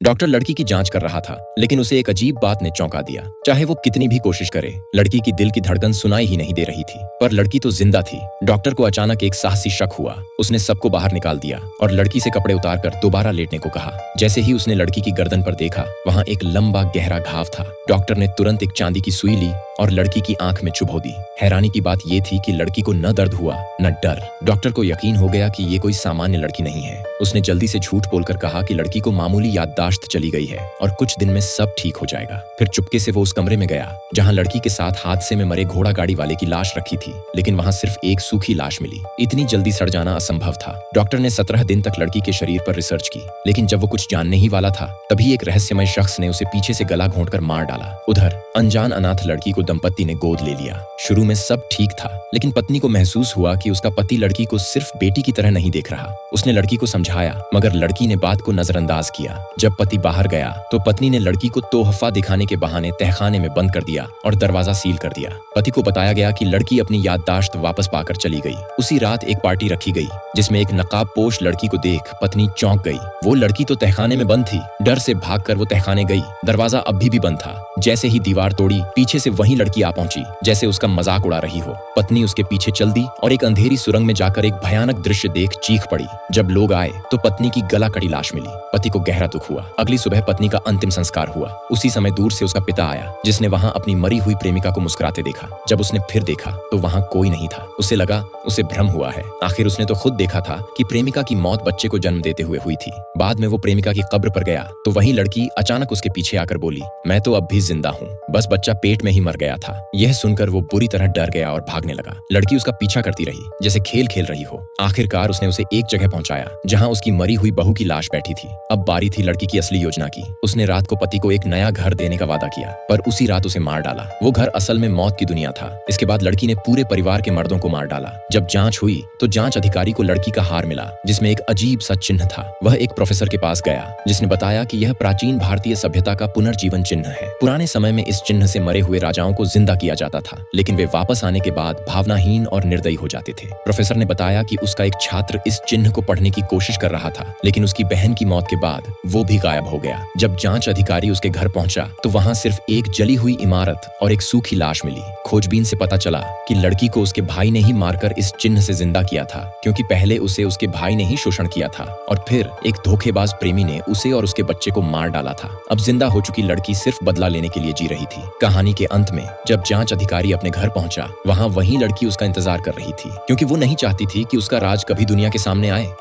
Doctor लड़की की जांच कर रहा था, लेकिन उसे एक अजीब बात ने चौंका दिया। चाहे वो कितनी भी कोशिश करे, लड़की की दिल की धड़कन सुनाई ही नहीं दे रही थी। पर लड़की तो जिंदा थी। डॉक्टर को अचानक एक साहसी शक हुआ। उसने सबको बाहर निकाल दिया और लड़की से कपड़े उतारकर दोबारा लेटने को कहा। जैसे ही उसने लड़की की गर्दन पर देखा, वहां एक लंबा गहरा घाव था। डॉक्टर ने तुरंत एक चांदी की सुई ली और लड़की की आंख में चुभो दी। हैरानी की बात यह थी कि लड़की को न दर्द हुआ न डर। डॉक्टर को यकीन हो गया कि ये कोई सामान्य लड़की नहीं है। उसने जल्दी से झूठ बोलकर कहा कि लड़की को मामूली याददाश्त चली गई है और कुछ दिन में सब ठीक हो जाएगा। फिर चुपके से वो उस कमरे में गया जहां लड़की के साथ हादसे में मरे घोड़ा गाड़ी वाले की लाश रखी थी, लेकिन वहां सिर्फ एक सूखी लाश मिली। इतनी जल्दी सड़ जाना असंभव था। डॉक्टर ने 17 दिन तक लड़की के शरीर पर रिसर्च की, लेकिन जब वो कुछ जानने ही वाला था, तभी एक रहस्यमय शख्स ने उसे पीछे से गला घोंटकर मार डाला। उधर अनजान अनाथ लड़की को दंपत्ति ने गोद ले लिया। शुरू में सब ठीक था, लेकिन पत्नी को महसूस हुआ कि उसका पति लड़की को सिर्फ बेटी की तरह नहीं देख रहा। उसने लड़की को समझाया, मगर लड़की ने बात को नजरअंदाज किया। जब पति बाहर गया तो पत्नी ने लड़की को तोहफा दिखाने के बहाने तहखाने में बंद कर दिया और दरवाजा सील कर दिया। पति को बताया गया कि लड़की अपनी याददाश्त वापस पाकर चली गई। उसी रात एक पार्टी रखी गई जिसमें एक नकाबपोश लड़की को देख पत्नी चौंक गई। वो लड़की तो तहखाने में बंद थी। डर से भागकर वो तहखाने गई। दरवाजा अभी भी बंद था। जैसे ही दीवार तोड़ी, पीछे से वही लड़की आ पहुंची जैसे उसका मजाक उड़ा रही हो। पत्नी उसके पीछे चल दी और एक अंधेरी सुरंग में जाकर एक भयानक दृश्य देख चीख पड़ी। जब लोग आए तो पत्नी की गला कटी लाश मिली। पति को गहरा दुख हुआ। अगली सुबह पत्नी का अंतिम संस्कार हुआ। उसी समय दूर से उसका पिता आया, जिसने वहां अपनी मरी हुई प्रेमिका को मुस्कुराते देखा। जब उसने फिर देखा तो वहां कोई नहीं था। उसे लगा उसे भ्रम हुआ है। आखिर उसने तो खुद देखा था कि प्रेमिका की मौत बच्चे को जन्म देते हुए हुई थी। बाद में वो प्रेमिका की कब्र पर गया तो वही लड़की अचानक उसके पीछे आकर बोली, मैं तो अब भी जिंदा हूँ, बस बच्चा पेट में ही मर गया था। यह सुनकर वो बुरी तरह डर गया और भागने लगा। लड़की उसका पीछा करती रही जैसे खेल खेल रही हो। आखिरकार उसने उसे एक जगह पहुंचाया जहां उसकी मरी हुई बहू की लाश बैठी थी। अब बारी थी लड़की की असली योजना की। उसने रात को पति को एक नया घर देने का वादा किया, पर उसी रात उसे मार डाला। वो घर असल में मौत की दुनिया था। इसके बाद लड़की ने पूरे परिवार के मर्दों को मार डाला। जब जांच हुई तो जांच अधिकारी को लड़की का हार मिला जिसमें एक अजीब सा चिन्ह था। वह एक प्रोफेसर के पास गया जिसने बताया कि यह प्राचीन भारतीय सभ्यता का पुनर्जीवन चिन्ह है। पुराने समय में इस चिन्ह से मरे हुए राजाओं को जिंदा किया जाता था, लेकिन वे वापस आने के बाद भावनाहीन और निर्दयी हो जाते थे। प्रोफेसर ने बताया कि उसका एक छात्र इस चिन्ह को पढ़ने की कोशिश कर रहा था, लेकिन उसकी बहन की मौत के बाद वो भी गायब हो गया। जब जांच अधिकारी उसके घर पहुंचा तो वहां सिर्फ एक जली हुई इमारत और एक सूखी लाश मिली। खोजबीन से पता चला कि लड़की को उसके भाई ने ही मारकर इस चिन्ह से जिंदा किया था, क्योंकि पहले उसे उसके भाई ने ही शोषण किया था और फिर एक धोखेबाज प्रेमी ने उसे और उसके बच्चे को मार डाला था। अब जिंदा हो चुकी लड़की सिर्फ बदला लेने के लिए जी रही थी। कहानी के अंत में जब जांच अधिकारी अपने घर पहुंचा, वहां वही लड़की उसका इंतजार कर रही थी, क्योंकि वो नहीं चाहती थी कि उसका राज कभी दुनिया के सामने आए।